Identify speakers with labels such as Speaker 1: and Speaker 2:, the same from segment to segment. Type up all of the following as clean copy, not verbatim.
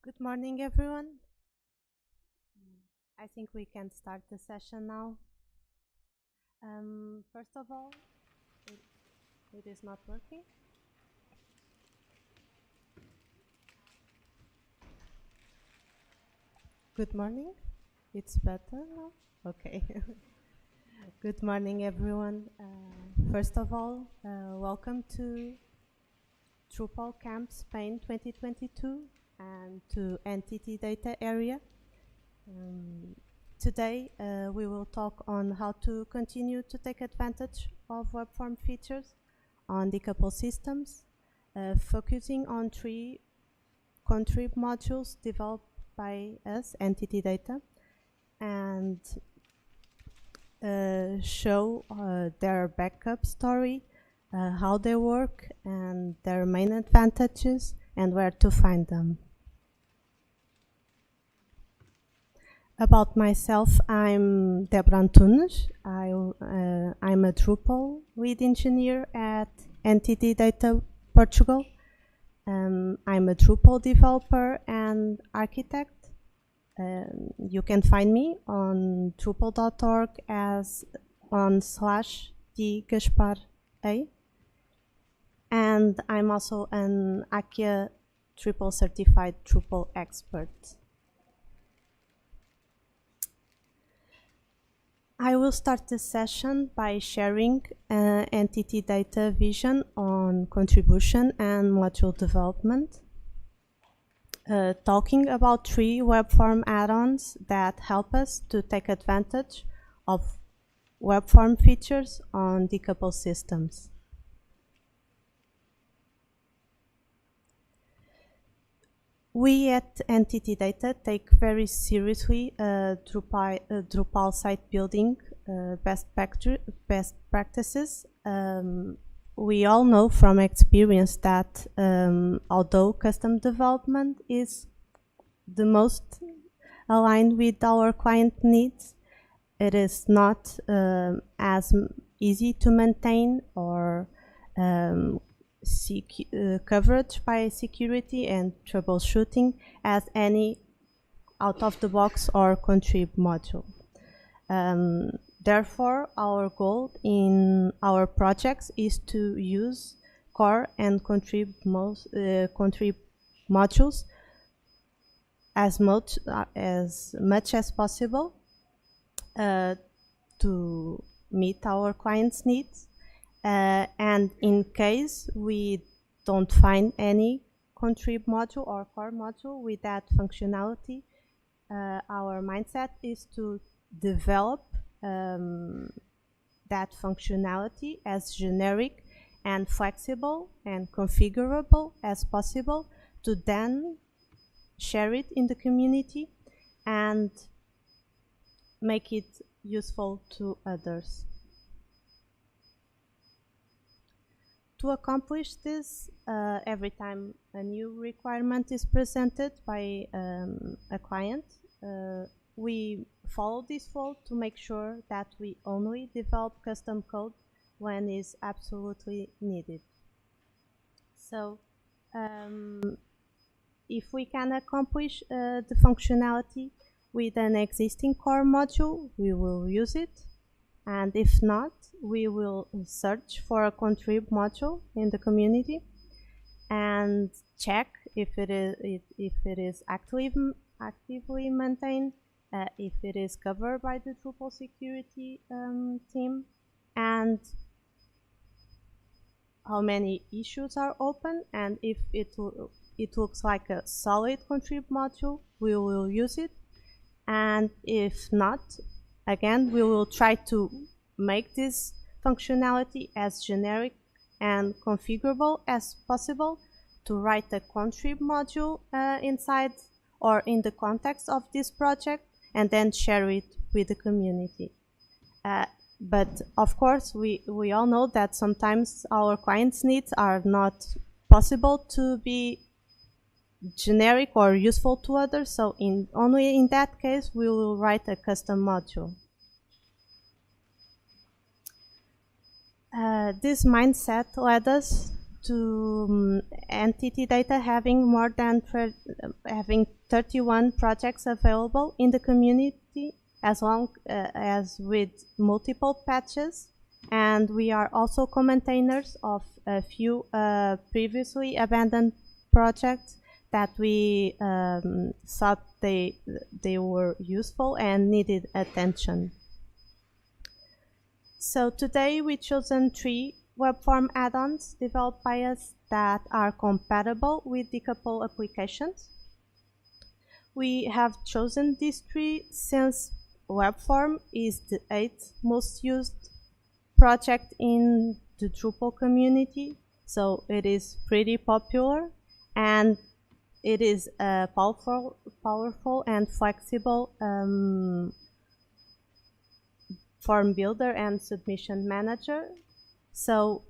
Speaker 1: Good morning, everyone. I think we can start the session now. First of all, it is not working. Good morning. It's better now? Okay. Good morning, everyone. First of all, welcome to DrupalCamp Spain 2022 and to Entity Data Area. Today, we will talk on how to continue to take advantage of Webform features on decoupled systems, focusing on 3 contrib modules developed by us, Entity Data, and show their backup story, how they work, and their main advantages, and where to find them. About myself, I'm Debra Antunes. I'm a Drupal lead engineer at Entity Data Portugal. I'm a Drupal developer and architect. You can find me on drupal.org as /dgaspara. And I'm also an ACIA Triple Certified Drupal expert. I will start the session by sharing Entity Data vision on contribution and module development, talking about 3 Webform add-ons that help us to take advantage of Webform features on decoupled systems. We at Entity Data take very seriously Drupal site building best practices. We all know from experience that although custom development is the most aligned with our client needs, it is not as easy to maintain or coverage by security and troubleshooting as any out-of-the-box or contrib module. Therefore, our goal in our projects is to use core and contrib modules as much as possible to meet our clients' needs. And in case we don't find any contrib module or core module with that functionality, our mindset is to develop that functionality as generic and flexible and configurable as possible, to then share it in the community and make it useful to others. To accomplish this, every time a new requirement is presented by a client, we follow this flow to make sure that we only develop custom code when is absolutely needed. So, if we can accomplish the functionality with an existing core module, we will use it. And if not, we will search for a contrib module in the community and check if it is actively maintained, if it is covered by the Drupal security team, and how many issues are open. And if it looks like a solid contrib module, we will use it. And if not, again, we will try to make this functionality as generic and configurable as possible, to write a contrib module inside or in the context of this project and then share it with the community. But of course, we all know that sometimes our clients' needs are not possible to be generic or useful to others, so only in that case we will write a custom module. This mindset led us to entity data having more than having 31 projects available in the community, as long as with multiple patches. And we are also co-maintainers of a few previously abandoned projects that we thought they were useful and needed attention. So today we've chosen 3 Webform add-ons developed by us that are compatible with decoupled applications. We have chosen these 3 since Webform is the 8th most used project in the Drupal community, so it is pretty popular, and it is a powerful and flexible form builder and submission manager. So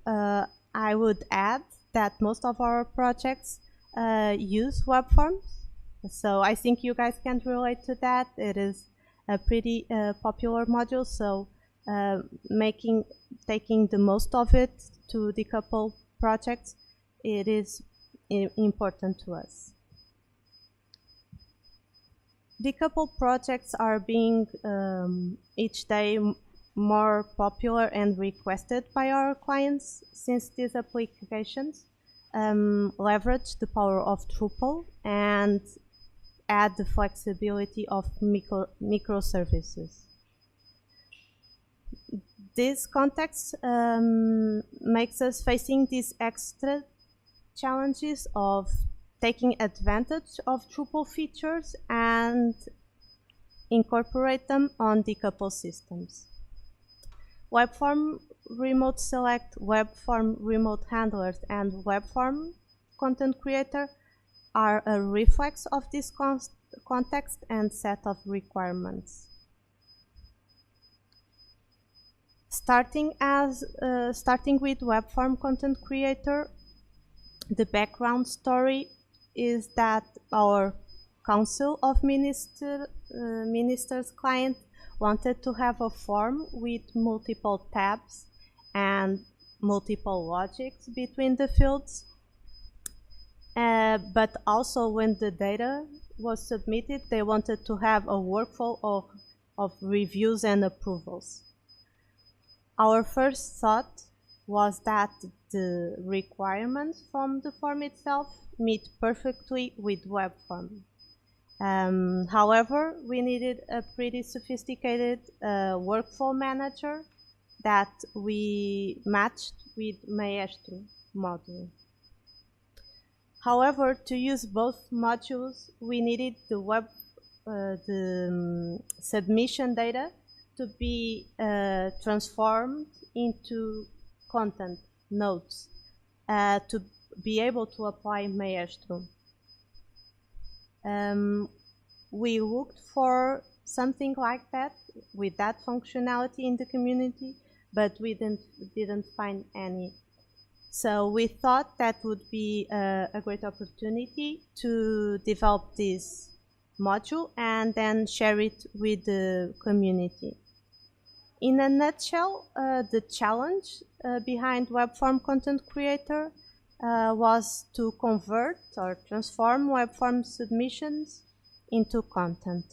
Speaker 1: I would add that most of our projects use web forms. So I think you guys can relate to that. It is a pretty popular module. So taking the most of it to decouple projects, it is important to us. Decoupled projects are being each day more popular and requested by our clients, since these applications leverage the power of Drupal and add the flexibility of microservices. This context makes us facing these extra challenges of taking advantage of Drupal features and incorporate them on decoupled systems. Webform Remote Select, Webform Remote Handlers, and Webform Content Creator are a reflex of this context and set of requirements. Starting with Webform Content Creator, the background story is that our Council of Ministers client wanted to have a form with multiple tabs and multiple logics between the fields. But also when the data was submitted, they wanted to have a workflow of reviews and approvals. Our first thought was that the requirements from the form itself meet perfectly with Webform. However, we needed a pretty sophisticated workflow manager that we matched with Maestro module. However, to use both modules, we needed the submission data to be transformed into content nodes to be able to apply Maestro. We looked for something like that with that functionality in the community, but we didn't find any. So we thought that would be a great opportunity to develop this module and then share it with the community. In a nutshell, the challenge behind Webform Content Creator was to convert or transform Webform submissions into content.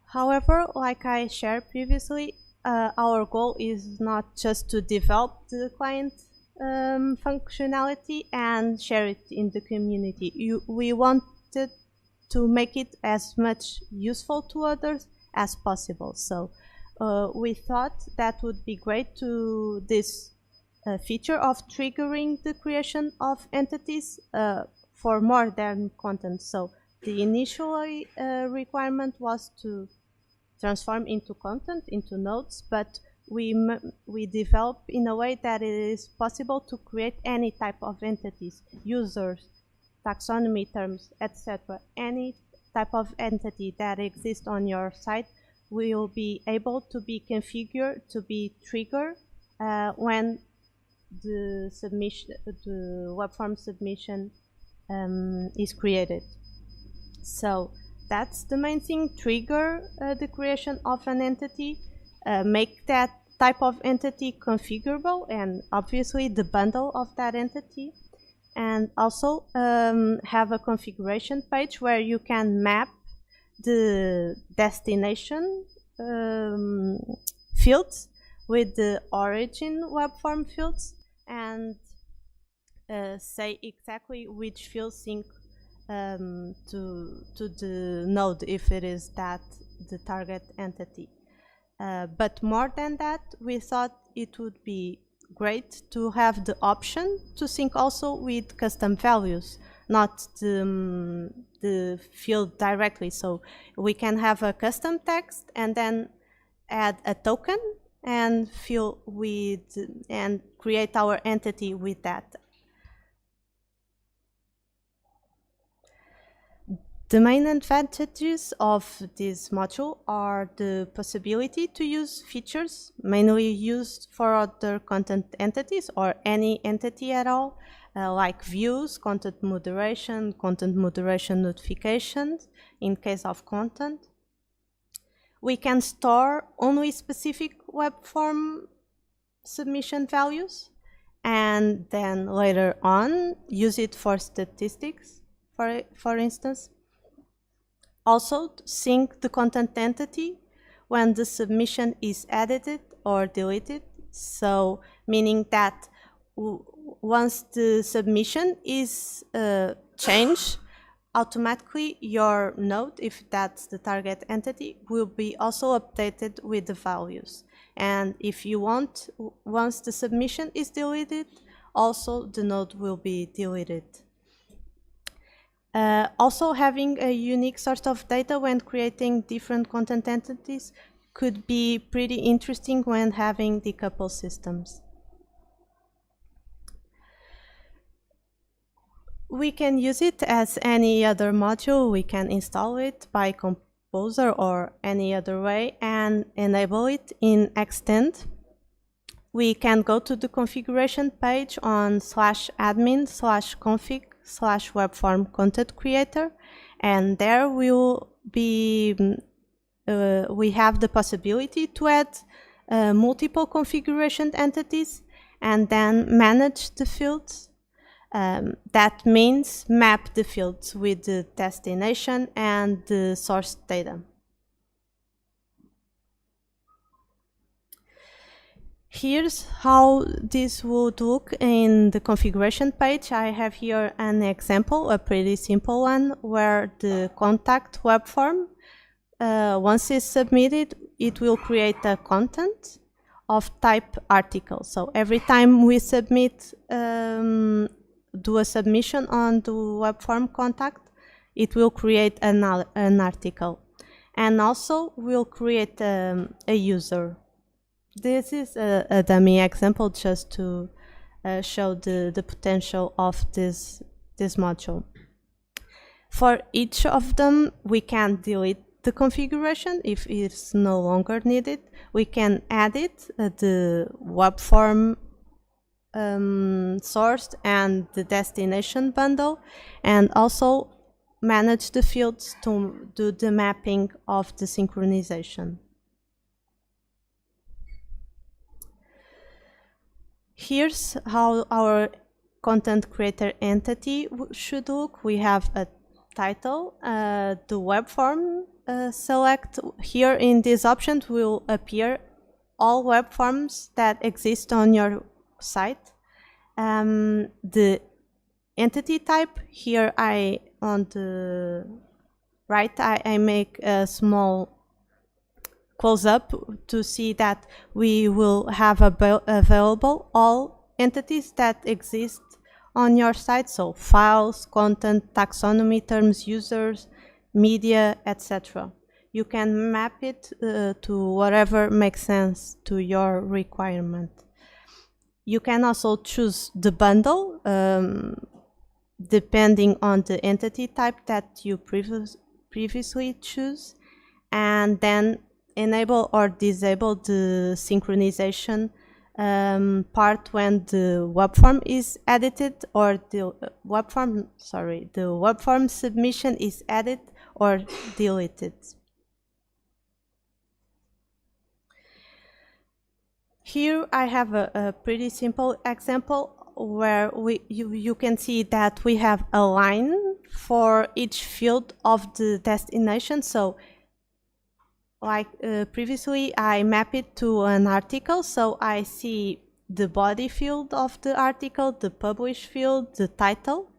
Speaker 1: However, like I shared previously, our goal is not just to develop the client functionality and share it in the community. We wanted to make it as much useful to others as possible. So we thought that would be great to this feature of triggering the creation of entities for more than content. So the initial requirement was to transform into content, into nodes, but we develop in a way that it is possible to create any type of entities, users, taxonomy terms, etc. Any type of entity that exists on your site will be able to be configured to be triggered when the Webform submission is created. So that's the main thing: trigger the creation of an entity, make that type of entity configurable, and obviously the bundle of that entity. And also have a configuration page where you can map the destination fields with the origin web form fields, and say exactly which fields sync to the node if it is that the target entity. But more than that, we thought it would be great to have the option to sync also with custom values, not the field directly. So we can have a custom text and then add a token and fill with and create our entity with that. The main advantages of this module are the possibility to use features mainly used for other content entities or any entity at all, like views, content moderation notifications in case of content. We can store only specific web form submission values and then later on use it for statistics, for instance. Also, sync the content entity when the submission is edited or deleted. So, meaning that once the submission is changed, automatically your node, if that's the target entity, will be also updated with the values. And if you want, once the submission is deleted, also the node will be deleted. Also, having a unique source of data when creating different content entities could be pretty interesting when having decoupled systems. We can use it as any other module. We can install it by Composer or any other way and enable it in Extend. We can go to the configuration page on /admin/config/webform content creator, and there will be we have the possibility to add multiple configuration entities and then manage the fields. That means map the fields with the destination and the source data. Here's how this would look in the configuration page. I have here an example, a pretty simple one, where the contact web form, once it's submitted, it will create a content of type article. So every time we submit, do a submission on the web form contact, it will create an article. And also will create a user. This is a dummy example just to show the potential of this module. For each of them, we can delete the configuration if it's no longer needed. We can add it, the web form source and the destination bundle, and also manage the fields to do the mapping of the synchronization. Here's how our content creator entity should look. We have a title, the web form select. Here in this option will appear all web forms that exist on your site. The entity type, here on the right I make a small close up to see that we will have available all entities that exist on your site, so files, content, taxonomy terms, users, media, etc. You can map it to whatever makes sense to your requirement. You can also choose the bundle depending on the entity type that you previously choose, and then enable or disable the synchronization part when the web form is edited or the web form submission is added or deleted. Here I have a pretty simple example where you can see that we have a line for each field of the destination. So like previously I map it to an article, so I see the body field of the article, the publish field, the title,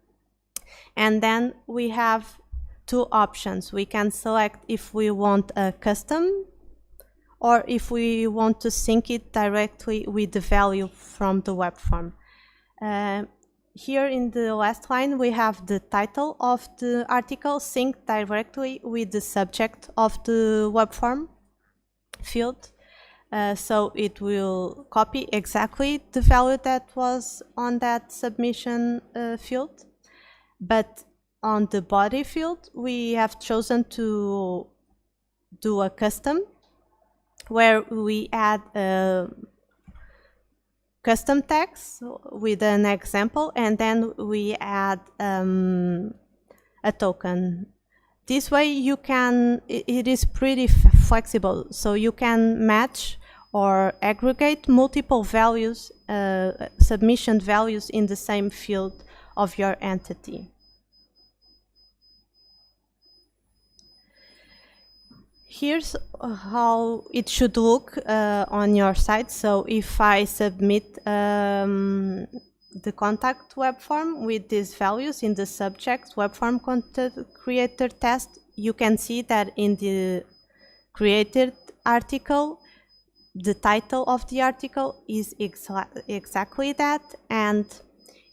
Speaker 1: and then we have two options. We can select if we want a custom or if we want to sync it directly with the value from the web form. Here in the last line we have the title of the article synced directly with the subject of the web form field. So it will copy exactly the value that was on that submission field. But on the body field we have chosen to do a custom where we add a custom text with an example, and then we add a token. This way you can, it is pretty flexible, so you can match or aggregate multiple values, submission values in the same field of your entity. Here's how it should look on your site. So if I submit the contact web form with these values in the subject web form content creator test, you can see that in the created article, the title of the article is exactly that, and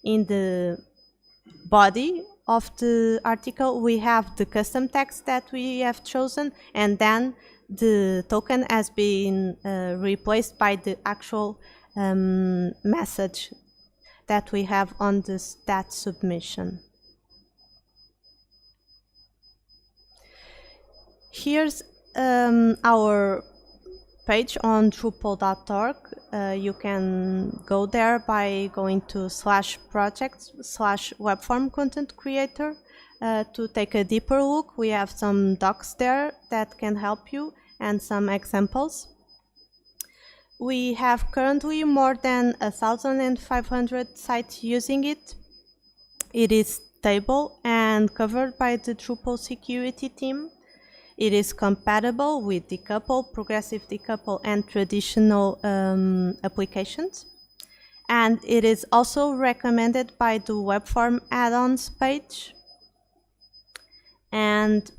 Speaker 1: in the body of the article we have the custom text that we have chosen, and then the token has been replaced by the actual message that we have on that submission. Here's our page on Drupal.org. You can go there by going to /projects/webform content creator to take a deeper look. We have some docs there that can help you and some examples. We have currently more than 1,500 sites using it. It is stable and covered by the Drupal security team. It is compatible with decoupled, progressive decoupled, and traditional applications. And it is also recommended by the Webform add-ons page. And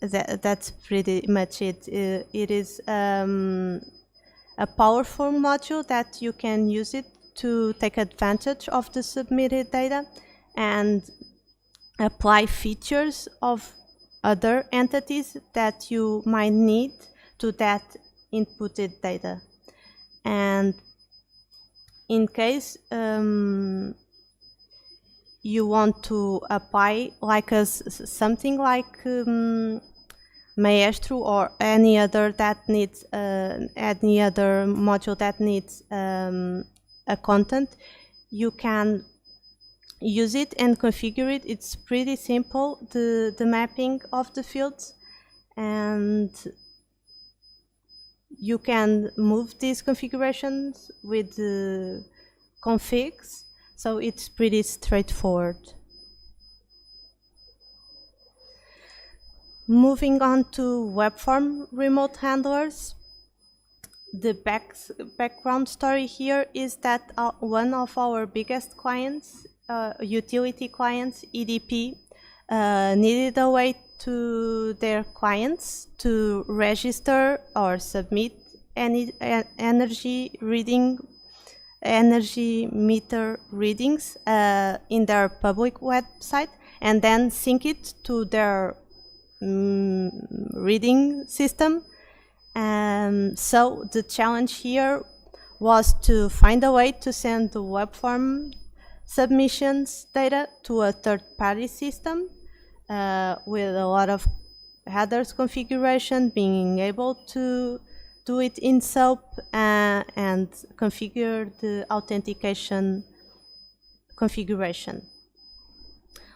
Speaker 1: that's pretty much it. It is a powerful module that you can use it to take advantage of the submitted data and apply features of other entities that you might need to that inputted data. And in case you want to apply like something like Maestro or any other that needs any other module that needs a content, you can use it and configure it. It's pretty simple, the mapping of the fields, and you can move these configurations with the configs, so it's pretty straightforward. Moving on to Webform remote handlers. The background story here is that one of our biggest clients, utility clients, EDP, needed a way to their clients to register or submit any energy meter readings in their public website, and then sync it to their reading system. So the challenge here was to find a way to send the Webform submissions data to a third-party system with a lot of headers configuration, being able to do it in SOAP and configure the authentication configuration.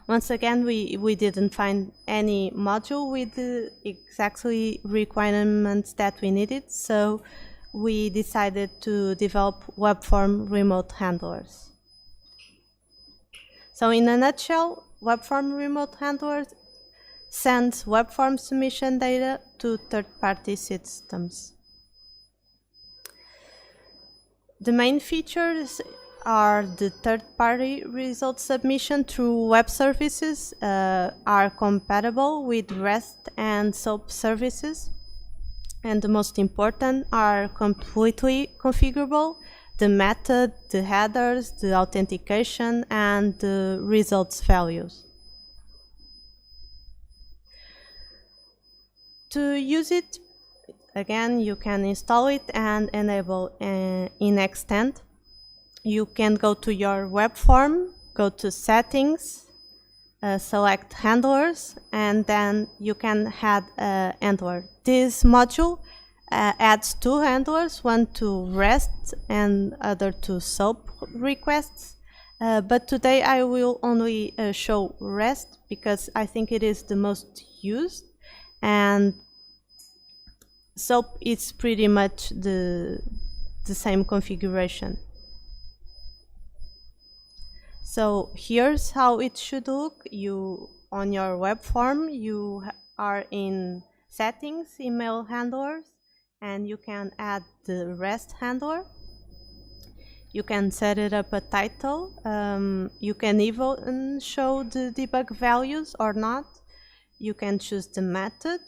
Speaker 1: Once again, we didn't find any module with the exactly requirements that we needed, so we decided to develop Webform remote handlers. So in a nutshell, Webform remote handlers sends Webform submission data to third-party systems. The main features are the third-party result submission through web services are compatible with REST and SOAP services, and the most important are completely configurable: the method, the headers, the authentication, and the results values. To use it, again, you can install it and enable in Extend. You can go to your web form, go to Settings, select Handlers, and then you can add a handler. This module adds two handlers, one to REST and other to SOAP requests. But today I will only show REST because I think it is the most used, and SOAP is pretty much the same configuration. So here's how it should look. You, on your web form, you are in Settings, Email Handlers, and you can add the REST handler. You can set it up a title. You can even show the debug values or not. You can choose the method,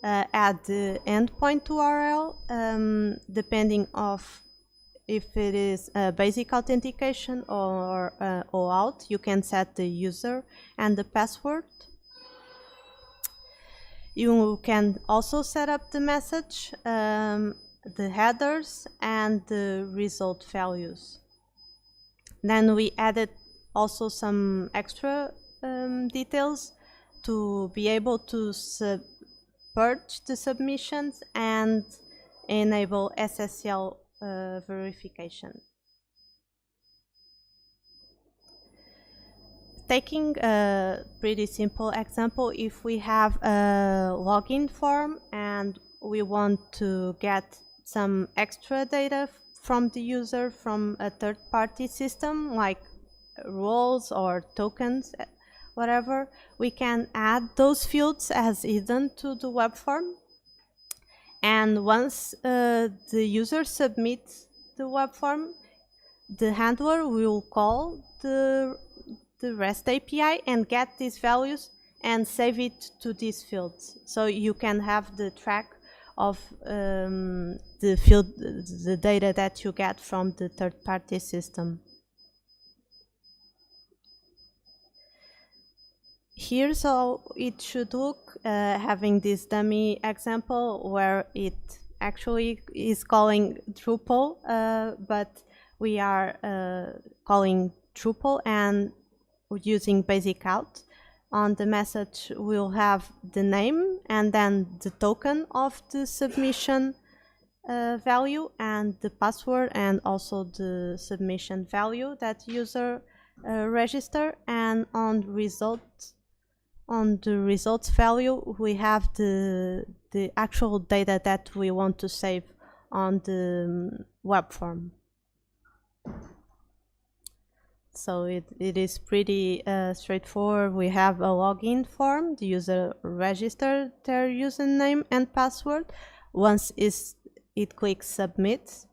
Speaker 1: add the endpoint URL, depending of if it is a basic authentication or OAuth. You can set the user and the password. You can also set up the message, the headers, and the result values. Then we added also some extra details to be able to purge the submissions and enable SSL verification. Taking a pretty simple example, if we have a login form and we want to get some extra data from the user from a third-party system, like roles or tokens, whatever, we can add those fields as hidden to the web form. And once the user submits the web form, the handler will call the REST API and get these values and save it to these fields. So you can have the track of the data that you get from the third-party system. Here's how it should look, having this dummy example where it actually is calling Drupal, but we are calling Drupal and using basic out. On the message we'll have the name and then the token of the submission value and the password and also the submission value that user register, and on the results value we have the actual data that we want to save on the web form. So it is pretty straightforward. We have a login form. The user registers their username and password. Once it clicks submit,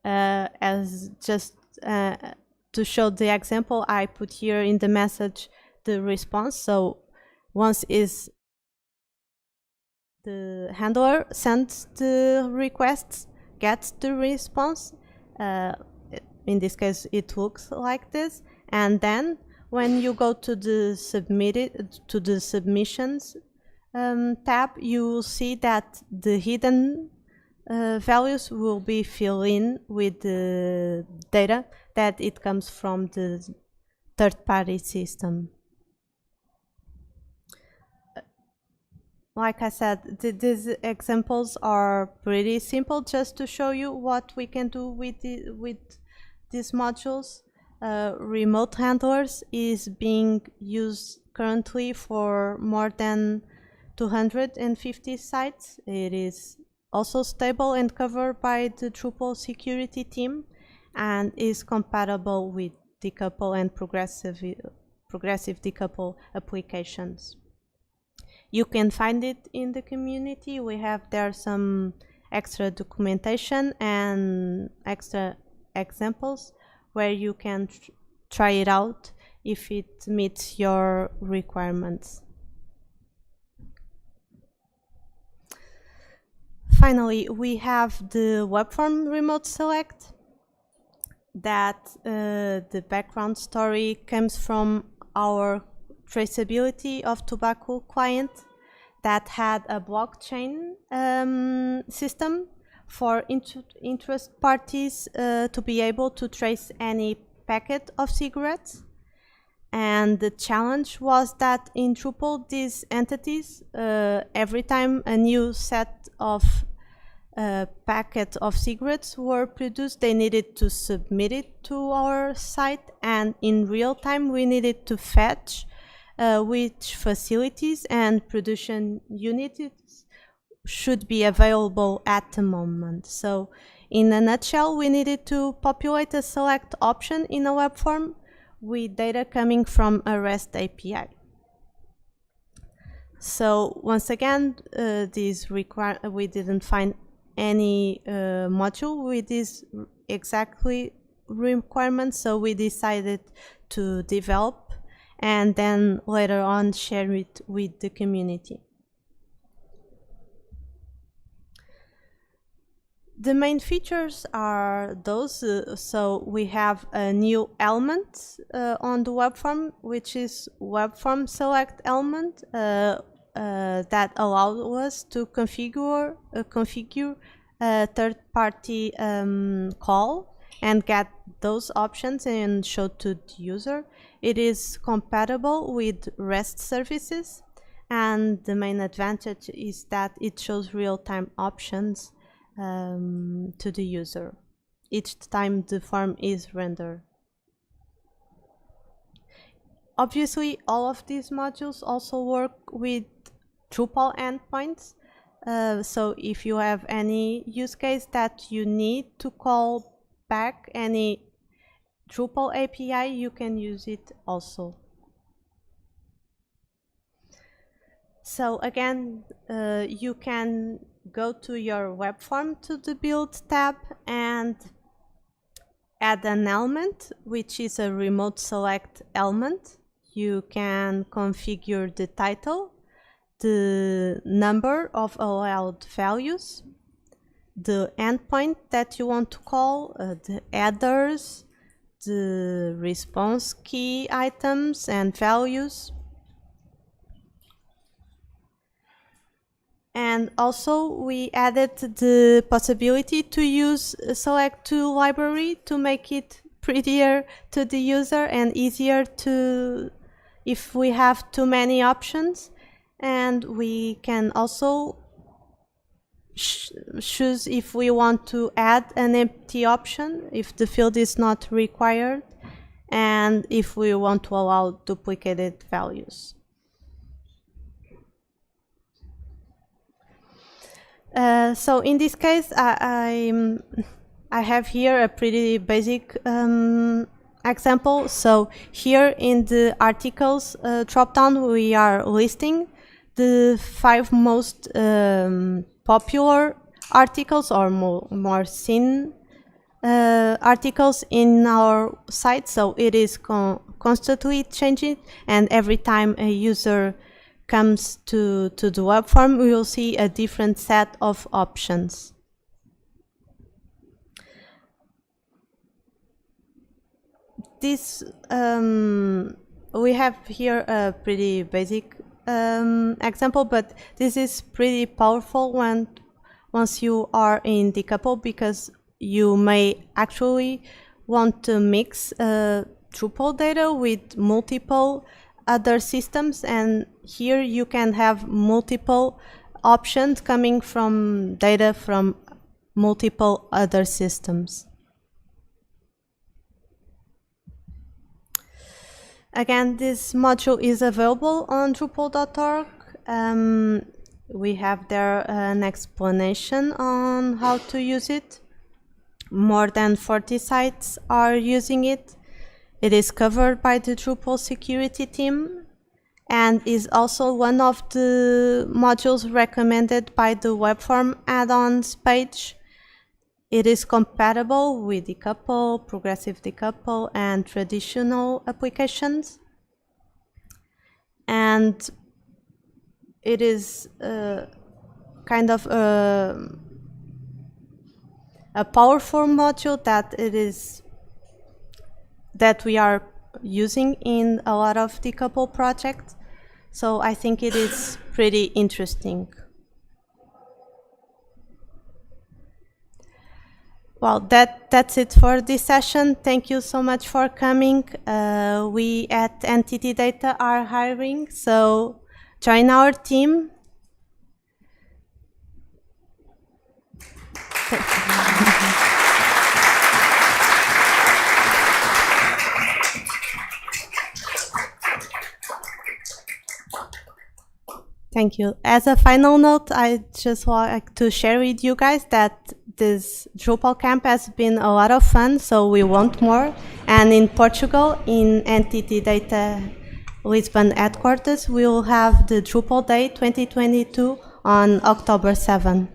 Speaker 1: as just to show the example, I put here in the message the response. So once the handler sends the request, gets the response. In this case, it looks like this. And then when you go to the submissions tab, you will see that the hidden values will be filled in with the data that it comes from the third-party system. Like I said, these examples are pretty simple, just to show you what we can do with these modules. Remote handlers is being used currently for more than 250 sites. It is also stable and covered by the Drupal security team, and is compatible with decoupled and progressive decoupled applications. You can find it in the community. We have there some extra documentation and extra examples where you can try it out if it meets your requirements. Finally, we have the Webform remote select. That the background story comes from our traceability of tobacco client that had a blockchain system for interest parties to be able to trace any packet of cigarettes. And the challenge was that in Drupal, these entities, every time a new set of packet of cigarettes were produced, they needed to submit it to our site, and in real time we needed to fetch which facilities and production units should be available at the moment. So in a nutshell, we needed to populate a select option in a web form with data coming from a REST API. So once again, we didn't find any module with this exactly requirements, so we decided to develop and then later on share it with the community. The main features are those. So we have a new element on the web form, which is web form select element that allows us to configure a third-party call and get those options and show to the user. It is compatible with REST services, and the main advantage is that it shows real-time options to the user each time the form is rendered. Obviously, all of these modules also work with Drupal endpoints. So if you have any use case that you need to call back any Drupal API, you can use it also. So again, you can go to your web form to the build tab and add an element, which is a remote select element. You can configure the title, the number of allowed values, the endpoint that you want to call, the headers, the response key items and values. And also we added the possibility to use a select to library to make it prettier to the user and easier to, if we have too many options. And we can also choose if we want to add an empty option if the field is not required, and if we want to allow duplicated values. So in this case, I have here a pretty basic example. So here in the articles dropdown, we are listing the 5 most popular articles or more seen articles in our site. So it is constantly changing, and every time a user comes to the web form, we will see a different set of options. This we have here a pretty basic example, but this is pretty powerful once you are in decoupled, because you may actually want to mix Drupal data with multiple other systems, and here you can have multiple options coming from data from multiple other systems. Again, this module is available on Drupal.org. We have there an explanation on how to use it. More than 40 sites are using it. It is covered by the Drupal security team and is also one of the modules recommended by the Webform add-ons page. It is compatible with decouple, progressive decouple, and traditional applications. And it is kind of a powerful module that we are using in a lot of decouple projects. So I think it is pretty interesting. Well, that's it for this session. Thank you so much for coming. We at Entity Data are hiring, so join our team. Thank you. As a final note, I just want to share with you guys that this DrupalCamp has been a lot of fun, so we want more. And in Portugal, in Entity Data Lisbon headquarters, we will have the Drupal Day 2022 on October 7.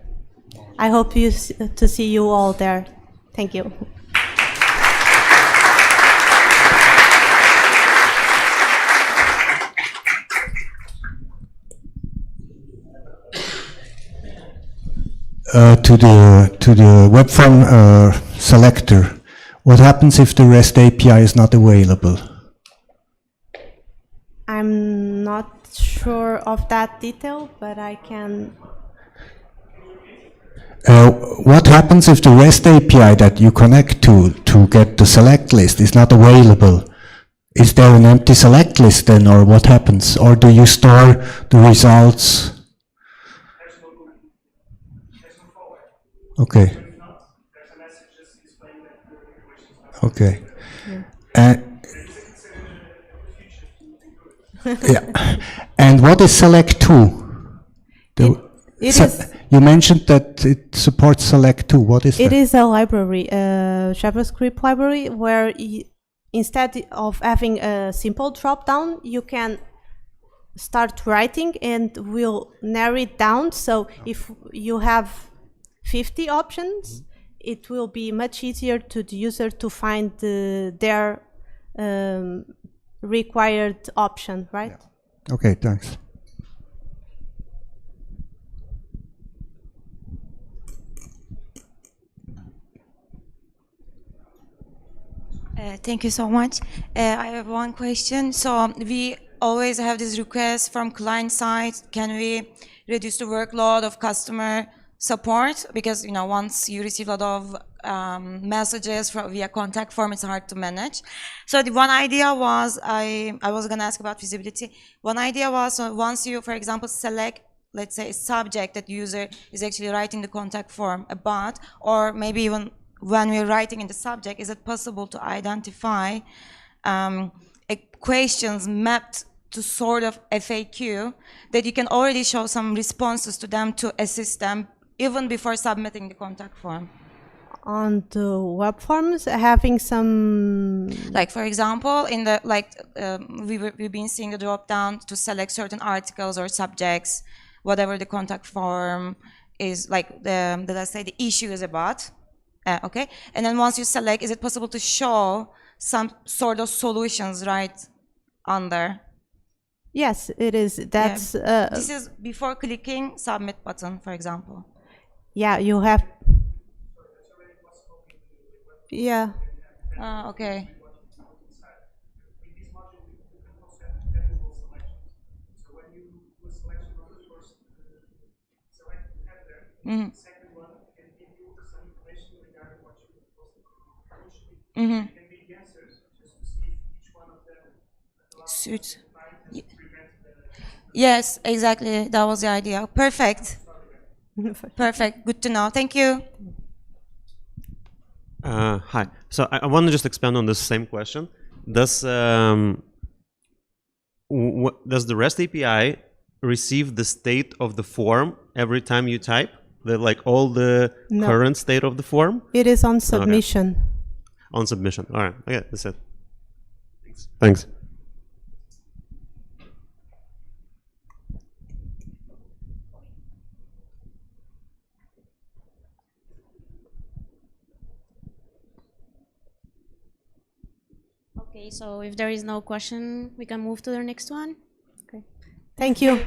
Speaker 1: I hope to see you all there. Thank you.
Speaker 2: To the Webform selector, what happens if the REST API is not available?
Speaker 1: I'm not sure of that detail, but I can.
Speaker 2: What happens if the REST API that you connect to get the select list is not available? Is there an empty select list then, or what happens? Or do you store the results? Okay. Okay. Yeah. Yeah. And what is select to? You mentioned that it supports select to. What is that?
Speaker 1: It is a library, a JavaScript library, where instead of having a simple drop-down, you can start writing and we'll narrow it down. So if you have 50 options, it will be much easier to the user to find their required option, right?
Speaker 2: Yeah. Okay, thanks.
Speaker 3: Thank you so much. I have one question. So we always have this request from client side. Can we reduce the workload of customer support? Because once you receive a lot of messages via contact form, it's hard to manage. So the one idea was, I was going to ask about visibility. One idea was, once you, for example, select, let's say, a subject that user is actually writing the contact form about, or maybe even when we're writing in the subject, is it possible to identify questions mapped to sort of FAQ that you can already show some responses to them to assist them even before submitting the contact form?
Speaker 1: On the web forms, having some...
Speaker 3: Like, for example, in the, we've been seeing the drop down to select certain articles or subjects, whatever the contact form is, like, let's say the issue is about. Okay, and then once you select, is it possible to show some sort of solutions right under?
Speaker 1: Yes, it is. That's
Speaker 3: this is before clicking submit button, for example.
Speaker 1: Yeah, you have. Yeah.
Speaker 3: Okay. Mm-hmm. Mm-hmm. Suits. Yes, exactly. That was the idea. Perfect. Perfect. Good to know. Thank you.
Speaker 4: Hi. So I want to just expand on this same question. Does the REST API receive the state of the form every time you type? Like all the
Speaker 1: No.
Speaker 4: current state of the form?
Speaker 1: It is on submission.
Speaker 4: On submission. All right. Okay, that's it. Thanks.
Speaker 5: Okay, so if there is no question, we can move to the next one.
Speaker 1: Thank you.